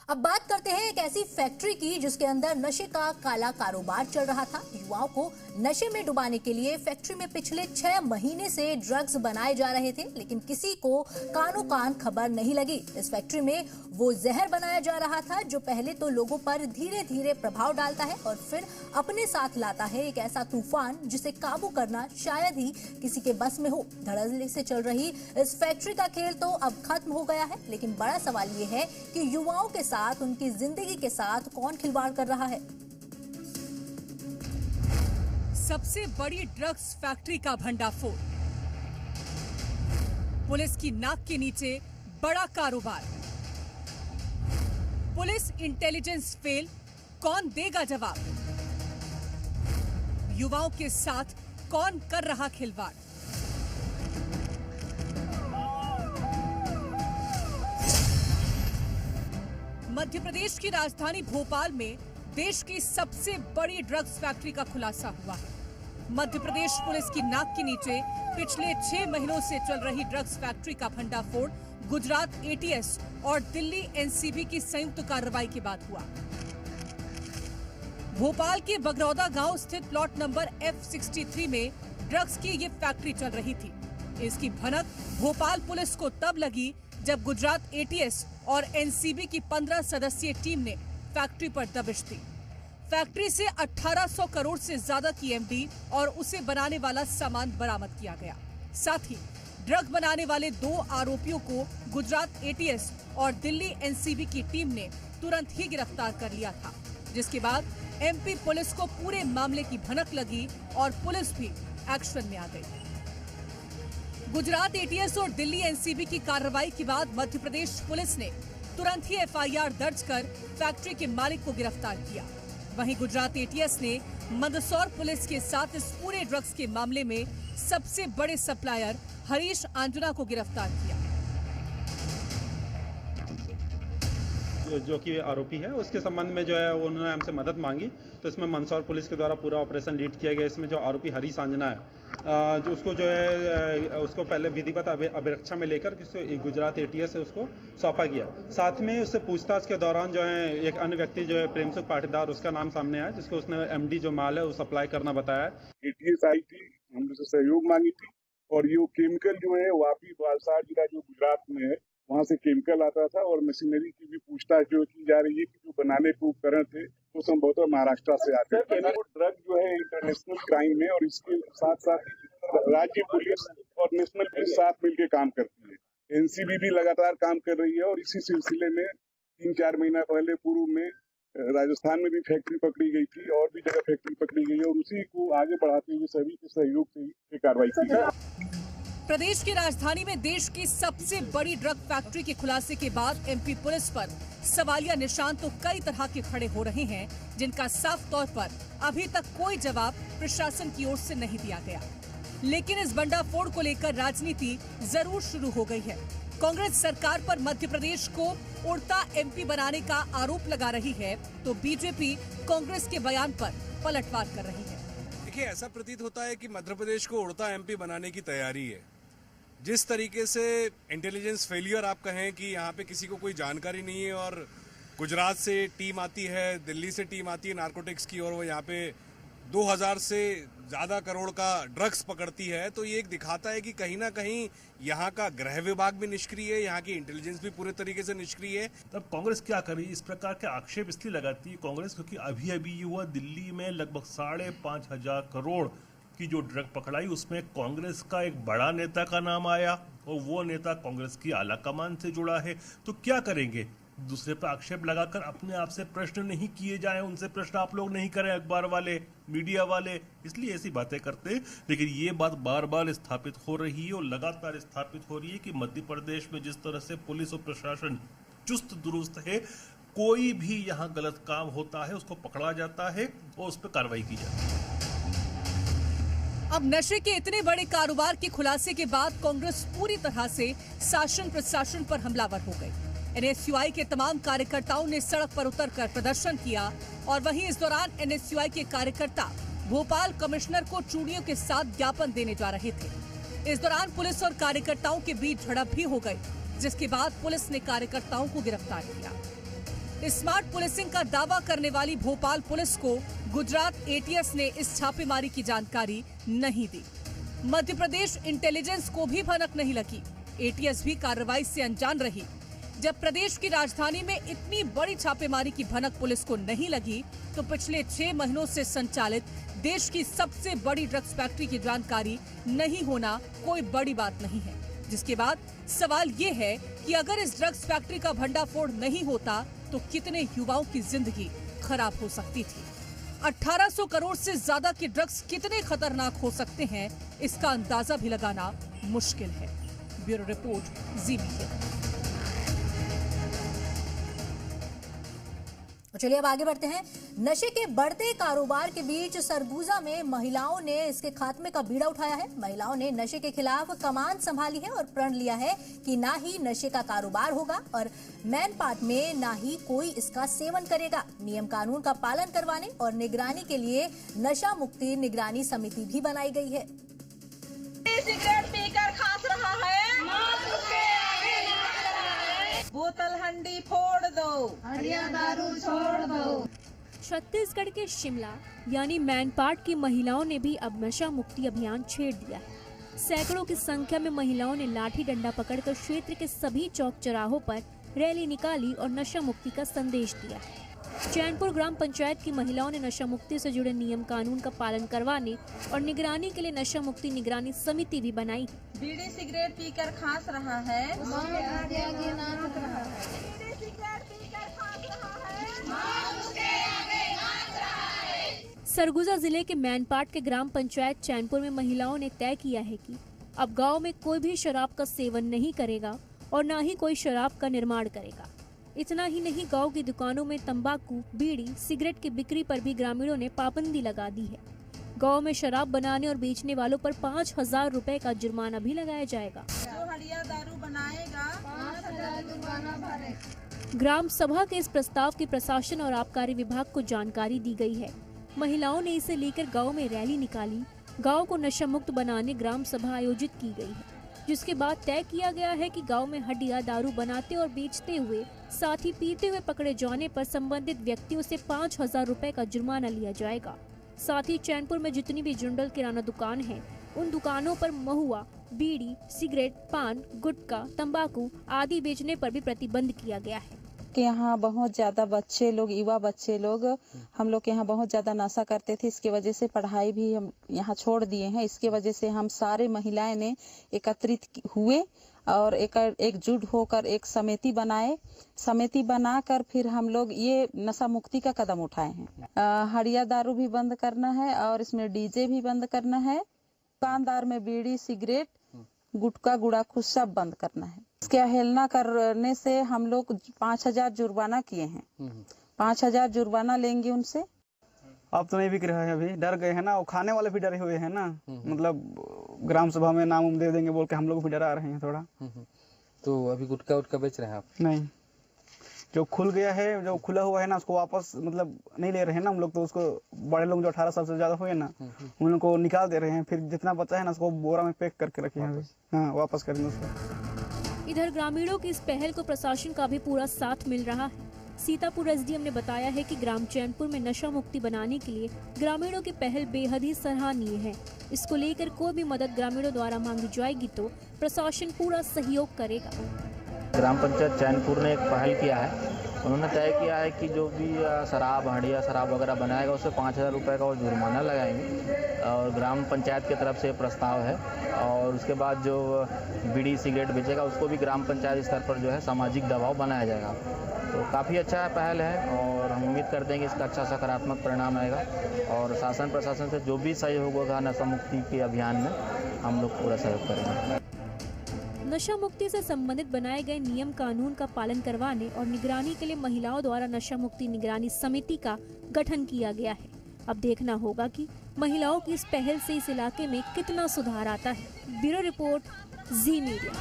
अब बात करते हैं एक ऐसी फैक्ट्री की जिसके अंदर नशे का काला कारोबार चल रहा था। युवाओं को नशे में डुबाने के लिए फैक्ट्री में पिछले 6 महीने से ड्रग्स बनाए जा रहे थे, लेकिन किसी को कानो कान खबर नहीं लगी। इस फैक्ट्री में वो जहर बनाया जा रहा था जो पहले तो लोगों पर धीरे धीरे प्रभाव डालता है और फिर अपने साथ लाता है एक ऐसा तूफान जिसे काबू करना शायद ही किसी के बस में हो। धड़ल्ले से चल रही इस फैक्ट्री का खेल तो अब खत्म हो गया है, लेकिन बड़ा सवाल ये है कि युवाओं के साथ उनकी जिंदगी के साथ कौन खिलवाड़ कर रहा है। सबसे बड़ी ड्रग्स फैक्ट्री का भंडाफोड़, पुलिस की नाक के नीचे बड़ा कारोबार, पुलिस इंटेलिजेंस फेल, कौन देगा जवाब? युवाओं के साथ कौन कर रहा खिलवाड़? मध्य प्रदेश की राजधानी भोपाल में देश की सबसे बड़ी ड्रग्स फैक्ट्री का खुलासा हुआ है। मध्य प्रदेश पुलिस की नाक के नीचे पिछले 6 महीनों से चल रही ड्रग्स फैक्ट्री का भंडाफोड़ गुजरात एटीएस और दिल्ली एनसीबी की संयुक्त कार्रवाई के बाद हुआ। भोपाल के बगरौदा गांव स्थित प्लॉट नंबर F63 में ड्रग्स की ये फैक्ट्री चल रही थी। इसकी भनक भोपाल पुलिस को तब लगी जब गुजरात एटीएस और एनसीबी की 15 सदस्यीय टीम ने फैक्ट्री पर दबिश दी। फैक्ट्री से 1800 करोड़ से ज्यादा की एमडी और उसे बनाने वाला सामान बरामद किया गया। साथ ही ड्रग बनाने वाले 2 आरोपियों को गुजरात एटीएस और दिल्ली एनसीबी की टीम ने तुरंत ही गिरफ्तार कर लिया था, जिसके बाद एमपी पुलिस को पूरे मामले की भनक लगी और पुलिस भी एक्शन में आ गई। गुजरात एटीएस और दिल्ली एनसीबी की कार्रवाई के बाद मध्य प्रदेश पुलिस ने तुरंत ही एफआईआर दर्ज कर फैक्ट्री के मालिक को गिरफ्तार किया। वहीं गुजरात एटीएस ने मंदसौर पुलिस के साथ इस पूरे ड्रग्स के मामले में सबसे बड़े सप्लायर हरीश आंजना को गिरफ्तार किया। जो कि आरोपी है उसके संबंध में जो है उन्होंने हमसे मदद मांगी, तो इसमें मंदसौर पुलिस के द्वारा पूरा ऑपरेशन लीड किया गया। इसमें जो आरोपी हरीश आंजना है जो उसको जो है उसको पहले विधिवत अभिरक्षा में लेकर गुजरात एटीएस से उसको सौंपा गया। साथ में उससे पूछताछ के दौरान जो है एक अन्य व्यक्ति जो है प्रेम सुख पाटीदार, उसका नाम सामने आया, जिसको उसने एमडी जो माल है वो सप्लाई करना बताया। एटीएस आई थी, हमने से सहयोग मांगी थी और ये केमिकल जो है वापी वलसाड़ जिला जो गुजरात में है वहाँ से केमिकल आता था और मशीनरी की भी पूछताछ जो की जा रही है कि जो बनाने के उपकरण थे वो संभवतः महाराष्ट्र से आते हैं। वो ड्रग जो है इंटरनेशनल क्राइम है और इसके साथ साथ राज्य पुलिस और नेशनल पुलिस साथ मिलकर काम करती है। एनसीबी भी लगातार काम कर रही है और इसी सिलसिले में 3-4 महीना पहले पूर्व में राजस्थान में भी फैक्ट्री पकड़ी गई थी और भी जगह फैक्ट्री पकड़ी गई है और उसी को आगे बढ़ाते हुए सभी के सहयोग से ये कार्रवाई की गई। प्रदेश की राजधानी में देश की सबसे बड़ी ड्रग फैक्ट्री के खुलासे के बाद एमपी पुलिस पर सवालिया निशान तो कई तरह के खड़े हो रहे हैं, जिनका साफ तौर पर अभी तक कोई जवाब प्रशासन की ओर से नहीं दिया गया। लेकिन इस भंडाफोड़ को लेकर राजनीति जरूर शुरू हो गई है। कांग्रेस सरकार पर मध्य प्रदेश को उड़ता एमपी बनाने का आरोप लगा रही है, तो बीजेपी कांग्रेस के बयान पर पलटवार कर रही है। देखिए, ऐसा प्रतीत होता है कि मध्य प्रदेश को उड़ता एमपी बनाने की तैयारी है। जिस तरीके से इंटेलिजेंस फेलियर आप कहें कि यहाँ पे किसी को कोई जानकारी नहीं है और गुजरात से टीम आती है, दिल्ली से टीम आती है नारकोटिक्स की और वो यहाँ पे 2000 से ज़्यादा करोड़ का ड्रग्स पकड़ती है, तो ये एक दिखाता है कि कहीं ना कहीं यहाँ का गृह विभाग भी निष्क्रिय है, यहाँ की इंटेलिजेंस भी पूरे तरीके से निष्क्रिय है। तब कांग्रेस क्या कर रही है? इस प्रकार के आक्षेप इसलिए लगाती है कांग्रेस क्योंकि अभी अभी हुआ दिल्ली में लगभग 5,500 करोड़ की जो ड्रग पकड़ाई, उसमें कांग्रेस का एक बड़ा नेता का नाम आया और वो नेता कांग्रेस की आला कमान से जुड़ा है। तो क्या करेंगे? दूसरे पर आक्षेप लगाकर अपने आप से प्रश्न नहीं किए जाएं, उनसे प्रश्न आप लोग नहीं करें, अखबार वाले, मीडिया वाले, इसलिए ऐसी बातें करते हैं। लेकिन ये बात बार बार स्थापित हो रही है और लगातार स्थापित हो रही है कि मध्य प्रदेश में जिस तरह से पुलिस और प्रशासन चुस्त दुरुस्त है, कोई भी यहाँ गलत काम होता है उसको पकड़ा जाता है और उस पर कार्रवाई की जाती है। अब नशे के इतने बड़े कारोबार के खुलासे के बाद कांग्रेस पूरी तरह से शासन प्रशासन पर हमलावर हो गई। एनएसयूआई के तमाम कार्यकर्ताओं ने सड़क पर उतरकर प्रदर्शन किया और वहीं इस दौरान एनएसयूआई के कार्यकर्ता भोपाल कमिश्नर को चूड़ियों के साथ ज्ञापन देने जा रहे थे। इस दौरान पुलिस और कार्यकर्ताओं के बीच झड़प भी हो गई, जिसके बाद पुलिस ने कार्यकर्ताओं को गिरफ्तार किया। स्मार्ट पुलिसिंग का दावा करने वाली भोपाल पुलिस को गुजरात एटीएस ने इस छापेमारी की जानकारी नहीं दी। मध्य प्रदेश इंटेलिजेंस को भी भनक नहीं लगी। एटीएस भी कार्रवाई से अनजान रही। जब प्रदेश की राजधानी में इतनी बड़ी छापेमारी की भनक पुलिस को नहीं लगी, तो पिछले 6 महीनों से संचालित देश की सबसे बड़ी ड्रग्स फैक्ट्री की जानकारी नहीं होना कोई बड़ी बात नहीं है। जिसके बाद सवाल ये है कि अगर इस ड्रग्स फैक्ट्री का भंडाफोड़ नहीं होता तो कितने युवाओं की जिंदगी खराब हो सकती थी। 1800 करोड़ से ज्यादा के ड्रग्स कितने खतरनाक हो सकते हैं, इसका अंदाजा भी लगाना मुश्किल है। ब्यूरो रिपोर्ट, जी मीडिया। चलिए अब आगे बढ़ते हैं। नशे के बढ़ते कारोबार के बीच सरगुजा में महिलाओं ने इसके खात्मे का बीड़ा उठाया है। महिलाओं ने नशे के खिलाफ कमान संभाली है और प्रण लिया है कि ना ही नशे का कारोबार होगा और मैनपाट में ना ही कोई इसका सेवन करेगा। नियम कानून का पालन करवाने और निगरानी के लिए नशा मुक्ति निगरानी समिति भी बनाई गई है। सिगरेट पीकर खास रहा है, बोतल हंडी फोड़ दो, हंडिया दारू छोड़ दो। छत्तीसगढ़ के शिमला यानी मैनपाट की महिलाओं ने भी अब नशा मुक्ति अभियान छेड़ दिया है। सैकड़ों की संख्या में महिलाओं ने लाठी डंडा पकड़कर क्षेत्र के सभी चौक चौराहों पर रैली निकाली और नशा मुक्ति का संदेश दिया है। चैनपुर ग्राम पंचायत की महिलाओं ने नशा मुक्ति से जुड़े नियम कानून का पालन करवाने और निगरानी के लिए नशा मुक्ति निगरानी समिति भी बनाई। बीड़ी सिगरेट पीकर खास रहा है, सरगुजा जिले के मैनपाट के ग्राम पंचायत चैनपुर में महिलाओं ने तय किया है कि अब गांव में कोई भी शराब का सेवन नहीं करेगा और न ही कोई शराब का निर्माण करेगा। इतना ही नहीं, गांव की दुकानों में तंबाकू, बीड़ी, सिगरेट की बिक्री पर भी ग्रामीणों ने पाबंदी लगा दी है। गांव में शराब बनाने और बेचने वालों पर 5,000 रुपए का जुर्माना भी लगाया जाएगा। जो हड़िया दारू बनाएगा 5,000 जुर्माना भरेगा। ग्राम सभा के इस प्रस्ताव की प्रशासन और आबकारी विभाग को जानकारी दी गई है। महिलाओं ने इसे लेकर गाँव में रैली निकाली। गाँव को नशा मुक्त बनाने ग्राम सभा आयोजित की गई है, जिसके बाद तय किया गया है कि गांव में हड्डियां दारू बनाते और बेचते हुए साथ ही पीते हुए पकड़े जाने पर संबंधित व्यक्तियों से 5,000 रुपए का जुर्माना लिया जाएगा। साथ ही चैनपुर में जितनी भी जुंडल किराना दुकान है, उन दुकानों पर महुआ, बीड़ी, सिगरेट, पान, गुटखा, तंबाकू आदि बेचने पर भी प्रतिबंध किया गया है। कि यहाँ बहुत ज्यादा बच्चे लोग, युवा बच्चे लोग हम लोग के यहाँ बहुत ज्यादा नशा करते थे। इसकी वजह से पढ़ाई भी हम यहाँ छोड़ दिए हैं। इसके वजह से हम सारे महिलाएं ने एकत्रित हुए और एकजुट होकर एक समिति बनाए। समिति बनाकर फिर हम लोग ये नशा मुक्ति का कदम उठाए हैं। हड़िया दारू भी बंद करना है और इसमें डीजे भी बंद करना है। दुकानदार में बीड़ी, सिगरेट, गुटखा, गुड़ाखू सब बंद करना है। इसके अवहेलना करने से हम लोग 5,000 जुर्माना किए हैं। 5,000 जुर्माना लेंगे उनसे। अब तो नहीं बिक रहा है, अभी डर गए हैं ना, और खाने वाले भी डरे हुए हैं ना। मतलब ग्राम सभा में नाम दे देंगे बोल के हम लोग भी डरा रहे हैं थोड़ा। तो अभी गुटखा उटका बेच रहे हैं आप? नहीं, जो खुल गया है, जो खुला हुआ है ना, उसको वापस मतलब नहीं ले रहे हैं ना हम लोग। तो उसको बड़े लोग जो 18 साल से ज्यादा हुए ना, उन लोग को निकाल दे रहे हैं। फिर जितना बचा है ना, उसको बोरा में पैक करके रखे हैं। हाँ, वापस करेंगे उसको। इधर ग्रामीणों की इस पहल को प्रशासन का भी पूरा साथ मिल रहा है। सीतापुर एसडीएम ने बताया है कि ग्राम चैनपुर में नशा मुक्ति बनाने के लिए ग्रामीणों की पहल बेहद ही सराहनीय है। इसको लेकर कोई भी मदद ग्रामीणों द्वारा मांगी जाएगी तो प्रशासन पूरा सहयोग करेगा। ग्राम पंचायत चैनपुर ने एक पहल किया है। उन्होंने तय किया है कि जो भी शराब, हंडिया शराब वगैरह बनाएगा उसे 5,000 रुपये का वो जुर्माना लगाएंगे। और ग्राम पंचायत की तरफ से प्रस्ताव है। और उसके बाद जो बीड़ी सिगरेट बेचेगा उसको भी ग्राम पंचायत स्तर पर जो है सामाजिक दबाव बनाया जाएगा। तो काफ़ी अच्छा पहल है और हम उम्मीद करते हैं कि इसका अच्छा सकारात्मक परिणाम आएगा। और शासन प्रशासन से जो भी सहयोग होगा नशा मुक्ति के अभियान में, हम लोग पूरा सहयोग करेंगे। नशा मुक्ति से संबंधित बनाए गए नियम कानून का पालन करवाने और निगरानी के लिए महिलाओं द्वारा नशा मुक्ति निगरानी समिति का गठन किया गया है। अब देखना होगा कि महिलाओं की इस पहल से इस इलाके में कितना सुधार आता है। ब्यूरो रिपोर्ट, जी मीडिया।